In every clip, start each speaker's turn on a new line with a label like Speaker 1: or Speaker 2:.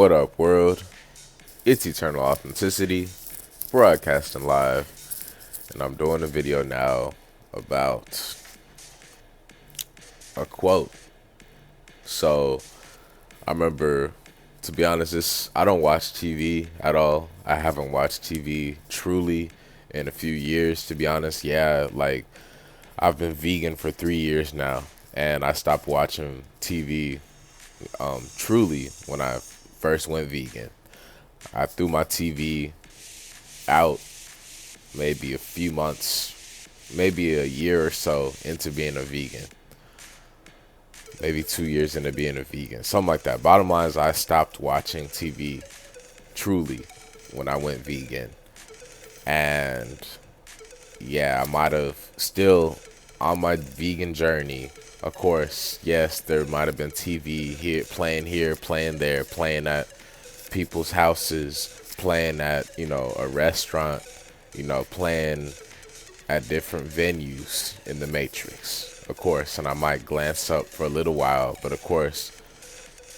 Speaker 1: What up, world? It's Eternal Authenticity, broadcasting live, and I'm doing a video now about a quote. So, I remember, to be honest, I don't watch TV at all. I haven't watched TV truly in a few years, to be honest. Yeah, like, I've been vegan for 3 years now, and I stopped watching TV truly when I first went vegan. I threw my TV out maybe a few months, maybe a year or so into being a vegan. Maybe 2 years into being a vegan, something like that. Bottom line is I stopped watching TV truly when I went vegan. And yeah, I might have still on my vegan journey. Of course, yes, there might have been TV here, playing there, playing at people's houses, playing at, a restaurant, playing at different venues in the Matrix, of course, and I might glance up for a little while, but of course,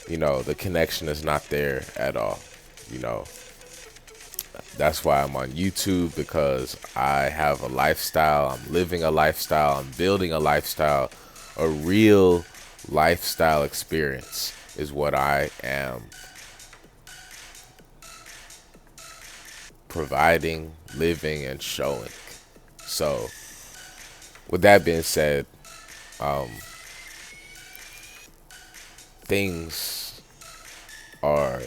Speaker 1: the connection is not there at all. You know, that's why I'm on YouTube, because I have a lifestyle, I'm living a lifestyle, I'm building a lifestyle, a real lifestyle experience is what I am providing, living, and showing. So, with that being said, things are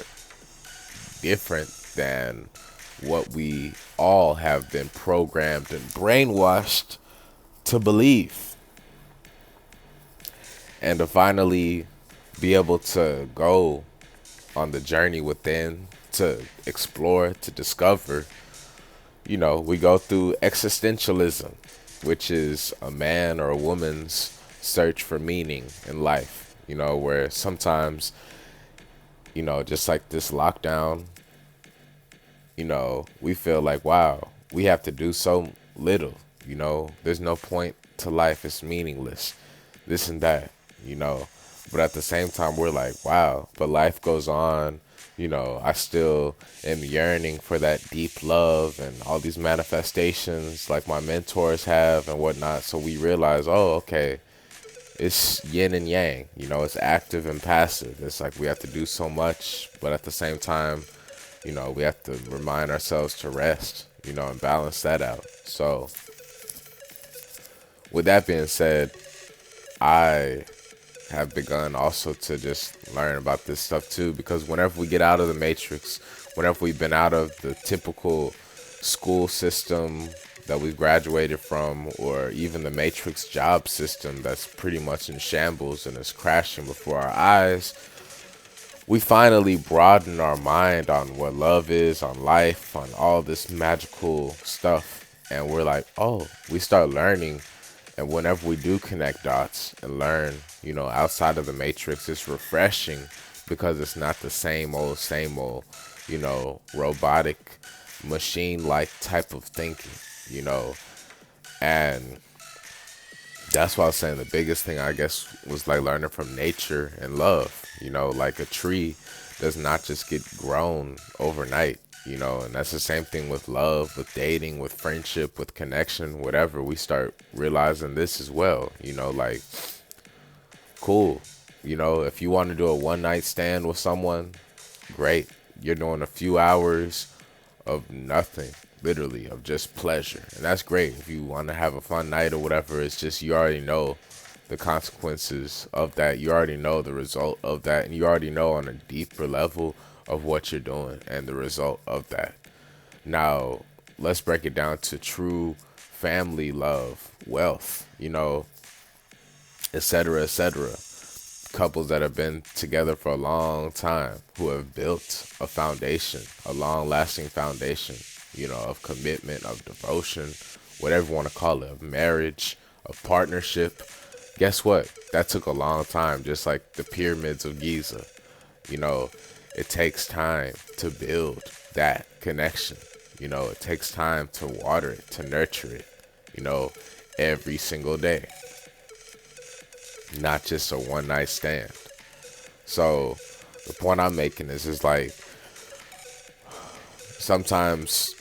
Speaker 1: different than what we all have been programmed and brainwashed to believe. And to finally be able to go on the journey within, to explore, to discover, we go through existentialism, which is a man or a woman's search for meaning in life, where sometimes, just like this lockdown, we feel like, wow, we have to do so little, there's no point to life, it's meaningless, this and that, but at the same time, we're like, wow, but life goes on. I still am yearning for that deep love and all these manifestations like my mentors have and whatnot. So we realize, oh, okay, it's yin and yang, it's active and passive. It's like we have to do so much, but at the same time, we have to remind ourselves to rest, and balance that out. So with that being said, I have begun also to just learn about this stuff too, because whenever we get out of the matrix, whenever we've been out of the typical school system that we've graduated from, or even the matrix job system that's pretty much in shambles and is crashing before our eyes, we finally broaden our mind on what love is, on life, on all this magical stuff, and we're like, oh, we start learning. And whenever we do connect dots and learn, outside of the matrix, it's refreshing, because it's not the same old, robotic, machine-like type of thinking, and that's why I was saying the biggest thing, I guess, was like learning from nature and love, like a tree does not just get grown overnight. And that's the same thing with love, with dating, with friendship, with connection, whatever. We start realizing this as well, like, cool. If you want to do a one night stand with someone, great. You're doing a few hours of nothing, literally, of just pleasure. And that's great. If you want to have a fun night or whatever, it's just you already know the consequences of that. You already know the result of that. And you already know on a deeper level of what you're doing and the result of that. Now, let's break it down to true family love, wealth, etc., etc. Couples that have been together for a long time, who have built a foundation, a long-lasting foundation, of commitment, of devotion, whatever you want to call it, of marriage, of partnership. Guess what? That took a long time, just like the pyramids of Giza. It takes time to build that connection. It takes time to water it, to nurture it, every single day. Not just a one night stand. So The point I'm making is like sometimes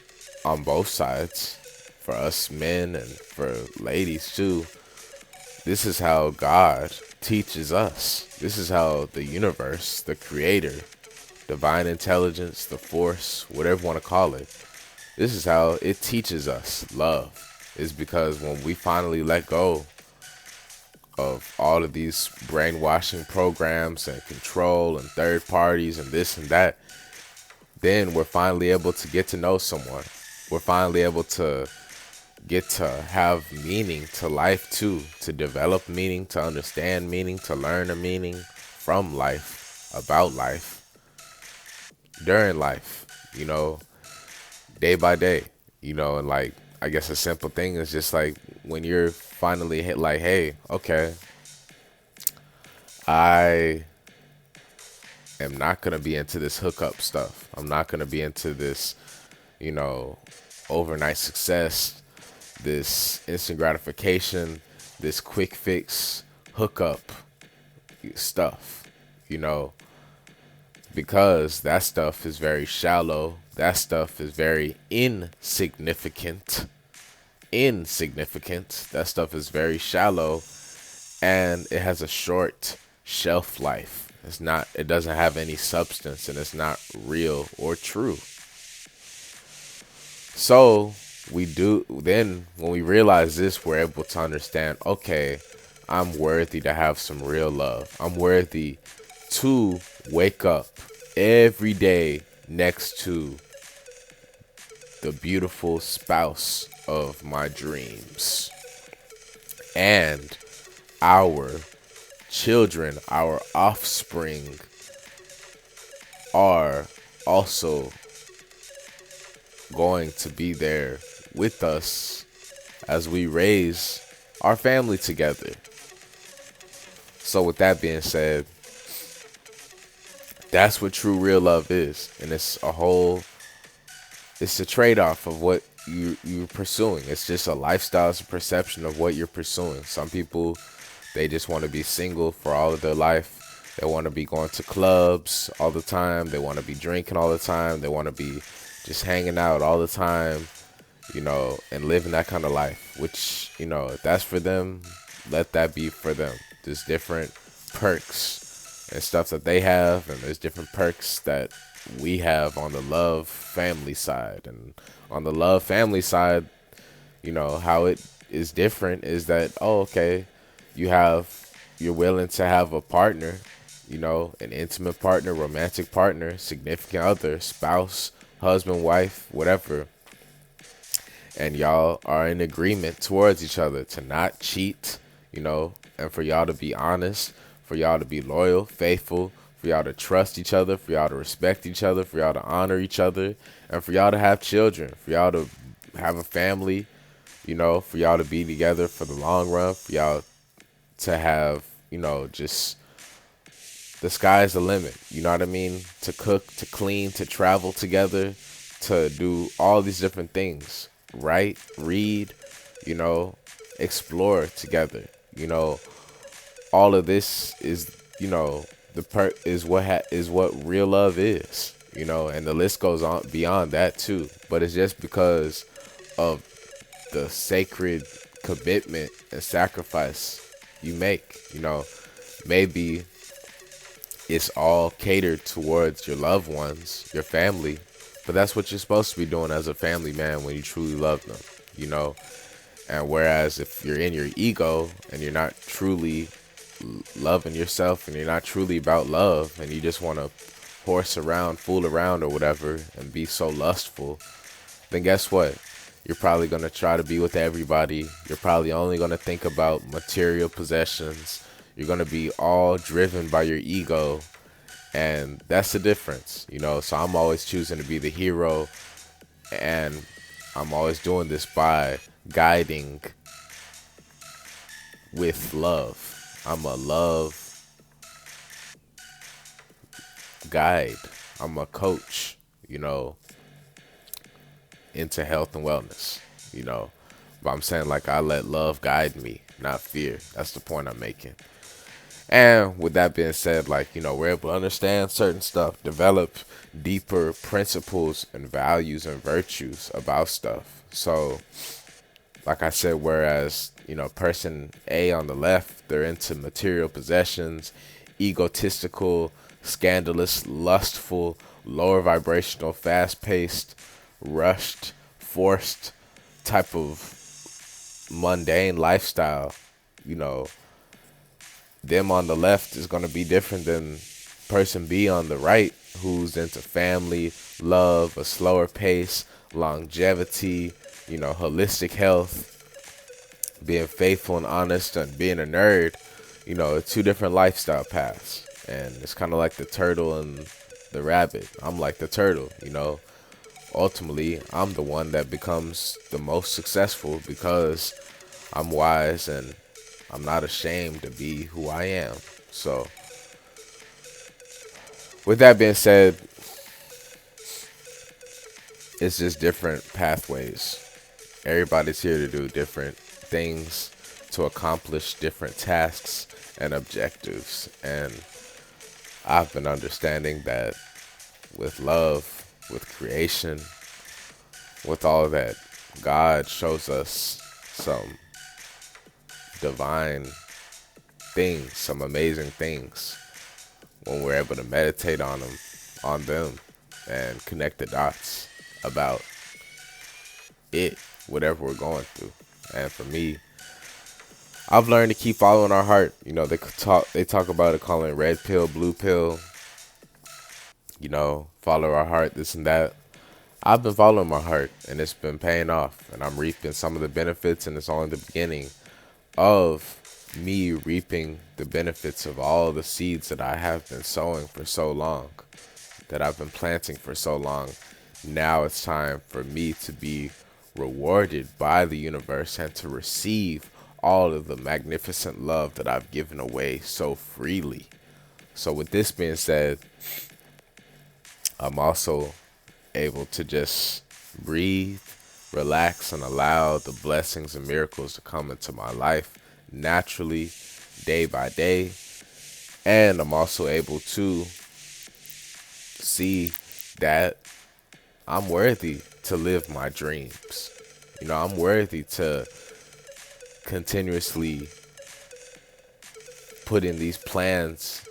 Speaker 1: on both sides, for us men and for ladies too, this is how God teaches us. This is how the universe, the creator, divine intelligence, the force, whatever you want to call it, this is how it teaches us love. Is because when we finally let go of all of these brainwashing programs and control and third parties and this and that, then we're finally able to get to know someone. We're finally able to get to have meaning to life too, to develop meaning, to understand meaning, to learn a meaning from life, about life, during life, day by day, and like, I guess a simple thing is just like when you're finally hit like, hey, okay, I am not going to be into this hookup stuff. I'm not going to be into this, you know, overnight success, this instant gratification, this quick fix hookup stuff, because that stuff is very shallow. That stuff is very insignificant. That stuff is very shallow, and it has a short shelf life. It doesn't have any substance, and it's not real or true. So then when we realize this, we're able to understand, okay, I'm worthy to have some real love. I'm worthy to wake up every day next to the beautiful spouse of my dreams. And our children, our offspring, are also going to be there with us as we raise our family together. So with that being said, that's what true real love is. And it's a trade-off of what you're pursuing. It's just a lifestyle, it's a perception of what you're pursuing. Some people, they just want to be single for all of their life. They want to be going to clubs all the time. They want to be drinking all the time. They want to be just hanging out all the time, and living that kind of life, which, if that's for them, let that be for them. There's different perks and stuff that they have, and there's different perks that we have on the love family side. And on the love family side, how it is different is that, oh, okay, you're willing to have a partner, an intimate partner, romantic partner, significant other, spouse, husband, wife, whatever, and y'all are in agreement towards each other to not cheat, and for y'all to be honest, for y'all to be loyal, faithful, for y'all to trust each other, for y'all to respect each other, for y'all to honor each other, and for y'all to have children, for y'all to have a family, for y'all to be together for the long run, for y'all to have, just the sky's the limit. You know what I mean? To cook, to clean, to travel together, to do all these different things. Write, read, explore together. All of this is, is what real love is. And the list goes on beyond that too. But it's just because of the sacred commitment and sacrifice you make. Maybe it's all catered towards your loved ones, your family, but that's what you're supposed to be doing as a family man when you truly love them, And whereas if you're in your ego and you're not truly loving yourself and you're not truly about love and you just want to horse around, fool around or whatever and be so lustful, then guess what? You're probably going to try to be with everybody. You're probably only going to think about material possessions. You're going to be all driven by your ego. And that's the difference, So I'm always choosing to be the hero. And I'm always doing this by guiding with love. I'm a love guide. I'm a coach, into health and wellness, But I'm saying, like, I let love guide me, not fear. That's the point I'm making. And with that being said, like, we're able to understand certain stuff, develop deeper principles and values and virtues about stuff. So, like I said, whereas, person A on the left, they're into material possessions, egotistical, scandalous, lustful, lower vibrational, fast paced, rushed, forced type of mundane lifestyle. You know, them on the left is going to be different than person B on the right, who's into family, love, a slower pace, longevity, holistic health, being faithful and honest, and being a nerd. Two different lifestyle paths. And it's kind of like the turtle and the rabbit. I'm like the turtle. Ultimately, I'm the one that becomes the most successful because I'm wise and I'm not ashamed to be who I am. So, with that being said, it's just different pathways. Everybody's here to do different things, to accomplish different tasks and objectives. And I've been understanding that with love, with creation, with all that, God shows us some divine things, some amazing things when we're able to meditate on them, and connect the dots about it, whatever we're going through. And for me, I've learned to keep following our heart. They talk about it, calling it red pill, blue pill. Follow our heart, this and that. I've been following my heart, and it's been paying off, and I'm reaping some of the benefits, and it's only the beginning of me reaping the benefits of all the seeds that I have been sowing for so long, that I've been planting for so long. Now it's time for me to be rewarded by the universe and to receive all of the magnificent love that I've given away so freely. So, with this being said, I'm also able to just breathe, relax, and allow the blessings and miracles to come into my life naturally, day by day. And I'm also able to see that I'm worthy to live my dreams. I'm worthy to continuously put in these plans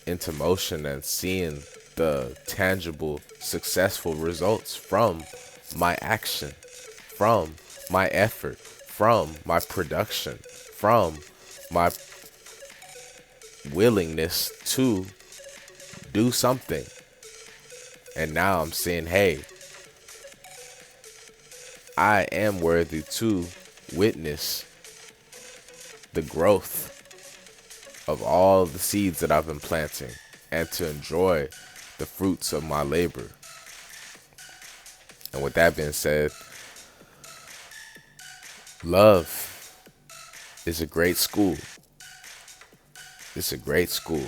Speaker 1: into motion and seeing the tangible, successful results from my action, from my effort, from my production, from my willingness to do something. And now I'm saying, hey, I am worthy to witness the growth of all the seeds that I've been planting and to enjoy the fruits of my labor. And with that being said, love is a great school. It's a great school.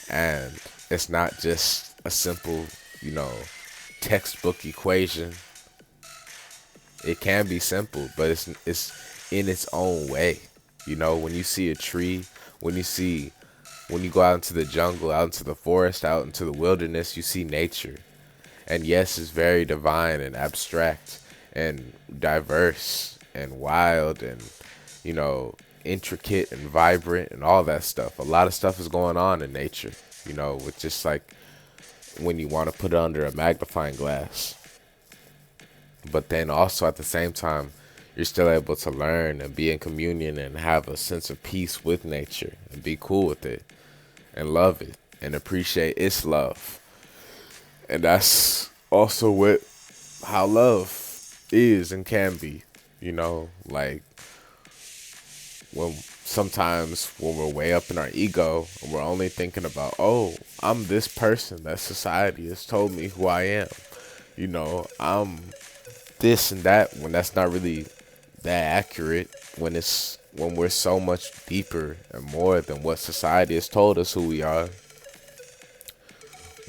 Speaker 1: And it's not just a simple, textbook equation. It can be simple, but it's in its own way. When you see a tree, when you go out into the jungle, out into the forest, out into the wilderness, you see nature. And yes, it's very divine and abstract and diverse and wild and, intricate and vibrant and all that stuff. A lot of stuff is going on in nature, with just like when you want to put it under a magnifying glass. But then also at the same time, you're still able to learn and be in communion and have a sense of peace with nature and be cool with it and love it and appreciate its love. And that's also what how love is and can be, like when sometimes when we're way up in our ego and we're only thinking about, oh, I'm this person that society has told me who I am. I'm this and that, when that's not really that accurate, when we're so much deeper and more than what society has told us who we are.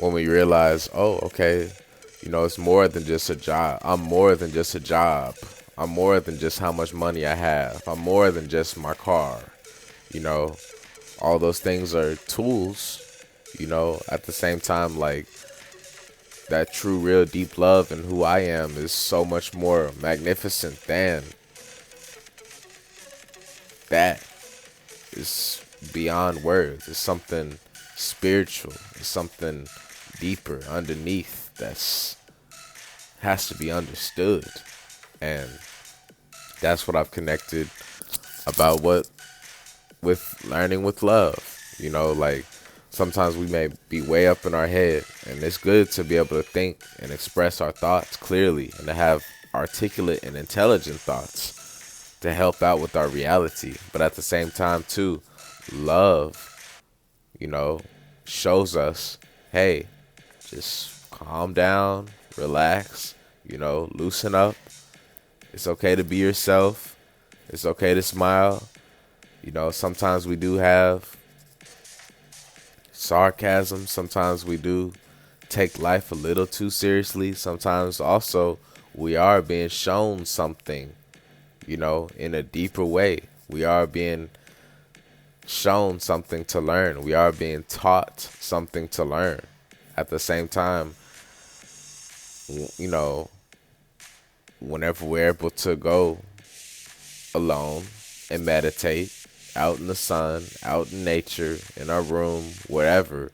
Speaker 1: When we realize, oh, okay, it's more than just a job. I'm more than just a job. I'm more than just how much money I have. I'm more than just my car. All those things are tools, at the same time, like that true, real, deep love and who I am is so much more magnificent than that. It's beyond words. It's something spiritual. It's something deeper underneath that's has to be understood. And that's what I've connected about what with learning with love. Like sometimes we may be way up in our head, and it's good to be able to think and express our thoughts clearly and to have articulate and intelligent thoughts to help out with our reality. But at the same time, too, love, you know, shows us, hey, just calm down, relax, loosen up. It's okay to be yourself. It's okay to smile. Sometimes we do have sarcasm. Sometimes we do take life a little too seriously. Sometimes also we are being shown something, in a deeper way. We are being shown something to learn. We are being taught something to learn. At the same time, you know, whenever we're able to go alone and meditate out in the sun, out in nature, in our room, wherever,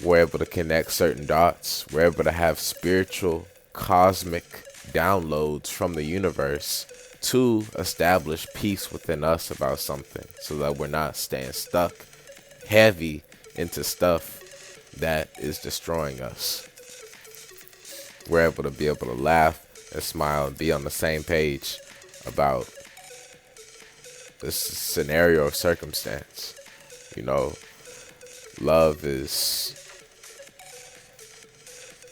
Speaker 1: we're able to connect certain dots. We're able to have spiritual, cosmic downloads from the universe to establish peace within us about something so that we're not staying stuck heavy into stuff that is destroying us. We're able to laugh and smile and be on the same page about this scenario or circumstance. Love is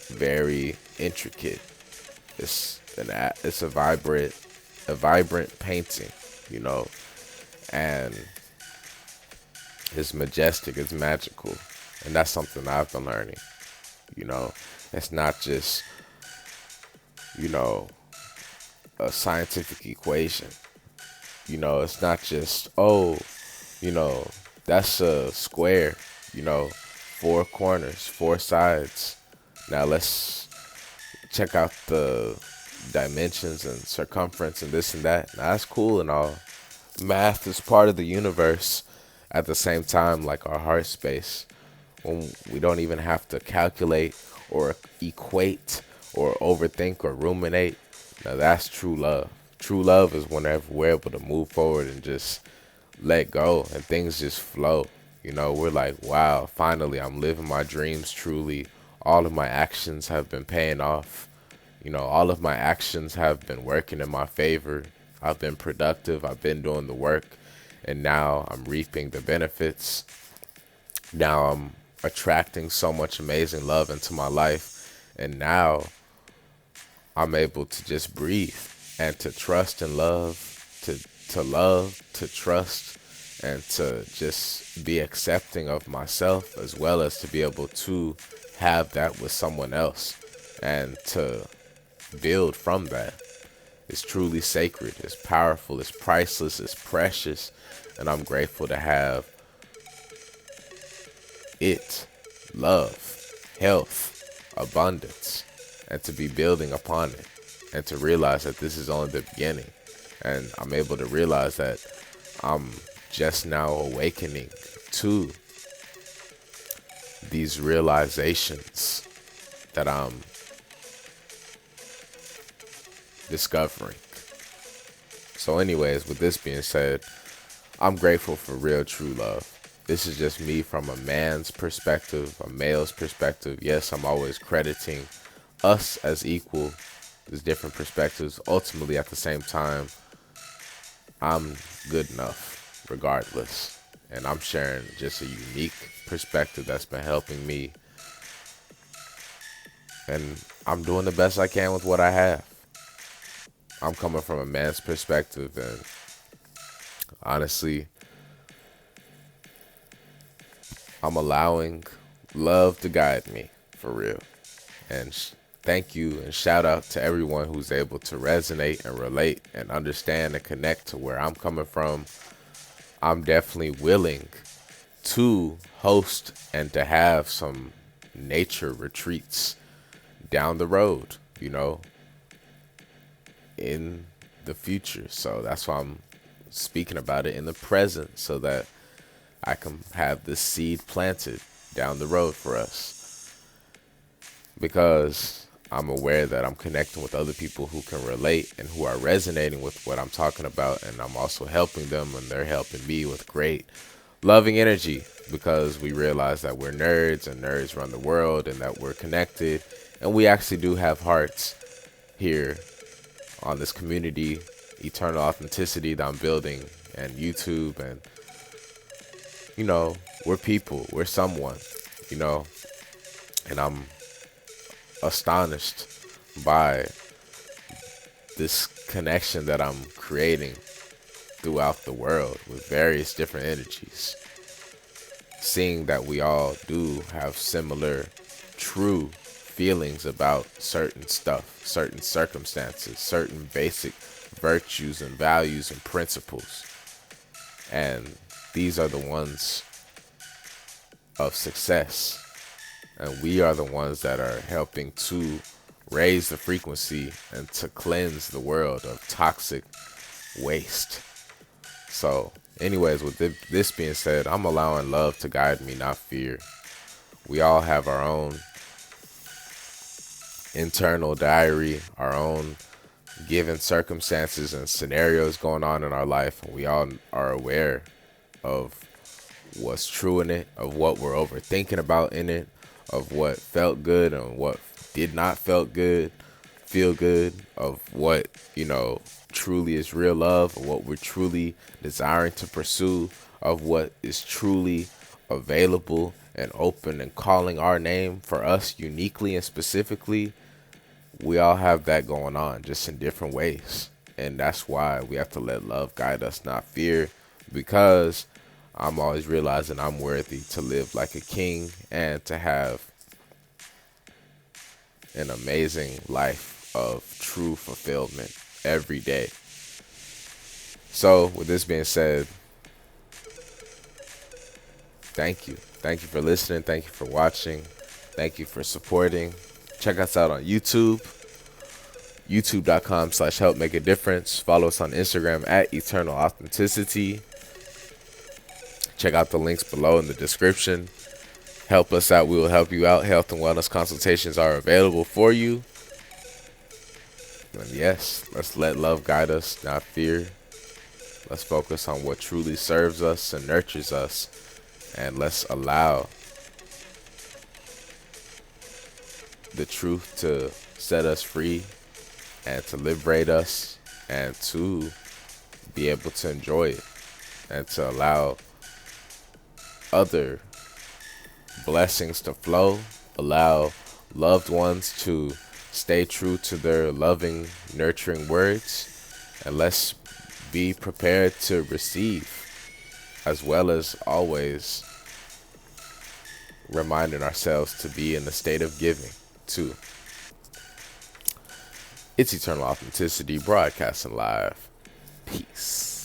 Speaker 1: very intricate. It's a vibrant painting, and it's majestic, it's magical, and that's something I've been learning. It's not just a scientific equation. It's not just, that's a square, 4 corners, 4 sides. Now let's check out the dimensions and circumference and this and that. Now that's cool and all. Math is part of the universe. At the same time, like our heart space, when we don't even have to calculate or equate or overthink or ruminate. Now that's true love. True love is whenever we're able to move forward and just let go and things just flow. We're like, wow, finally I'm living my dreams truly. All of my actions have been paying off. All of my actions have been working in my favor. I've been productive. I've been doing the work. And now I'm reaping the benefits. Now I'm attracting so much amazing love into my life. And now I'm able to just breathe and to trust and love, to trust, and to just be accepting of myself, as well as to be able to have that with someone else and to build from that. It's truly sacred, it's powerful, it's priceless, it's precious, and I'm grateful to have it, love, health, abundance, and to be building upon it, and to realize that this is only the beginning. And I'm able to realize that I'm just now awakening to these realizations that I'm discovering. So anyways, with this being said, I'm grateful for real true love. This is just me from a man's perspective, a male's perspective. Yes, I'm always crediting us as equal. There's different perspectives. Ultimately, at the same time, I'm good enough regardless. And I'm sharing just a unique perspective that's been helping me. And I'm doing the best I can with what I have. I'm coming from a man's perspective, and honestly, I'm allowing love to guide me for real. And thank you and shout out to everyone who's able to resonate and relate and understand and connect to where I'm coming from. I'm definitely willing to host and to have some nature retreats down the road, in the future. So that's why I'm speaking about it in the present so that I can have this seed planted down the road for us. Because I'm aware that I'm connecting with other people who can relate and who are resonating with what I'm talking about. And I'm also helping them and they're helping me with great loving energy because we realize that we're nerds and nerds run the world and that we're connected. And we actually do have hearts here on this community, eternal authenticity that I'm building and YouTube. And, we're people, we're someone, and I'm astonished by this connection that I'm creating throughout the world with various different energies. Seeing that we all do have similar true feelings about certain stuff, certain circumstances, certain basic virtues and values and principles. And these are the ones of success. And we are the ones that are helping to raise the frequency and to cleanse the world of toxic waste. So, anyways, with this being said, I'm allowing love to guide me, not fear. We all have our own internal diary, our own given circumstances and scenarios going on in our life. And we all are aware of what's true in it, of what we're overthinking about in it, of what felt good and what did not feel good, of what, truly is real love, of what we're truly desiring to pursue, of what is truly available and open and calling our name for us uniquely and specifically. We all have that going on, just in different ways. And that's why we have to let love guide us, not fear, because I'm always realizing I'm worthy to live like a king and to have an amazing life of true fulfillment every day. So, with this being said, thank you. Thank you for listening. Thank you for watching. Thank you for supporting. Check us out on YouTube. YouTube.com/help make a difference. Follow us on Instagram at Eternal Authenticity. Check out the links below in the description. Help us out. We will help you out. Health and wellness consultations are available for you. And yes, let's let love guide us, not fear. Let's focus on what truly serves us and nurtures us. And let's allow the truth to set us free and to liberate us and to be able to enjoy it and to allow other blessings to flow, allow loved ones to stay true to their loving, nurturing words, and let's be prepared to receive, as well as always reminding ourselves to be in the state of giving too. It's Eternal Authenticity, broadcasting live. Peace.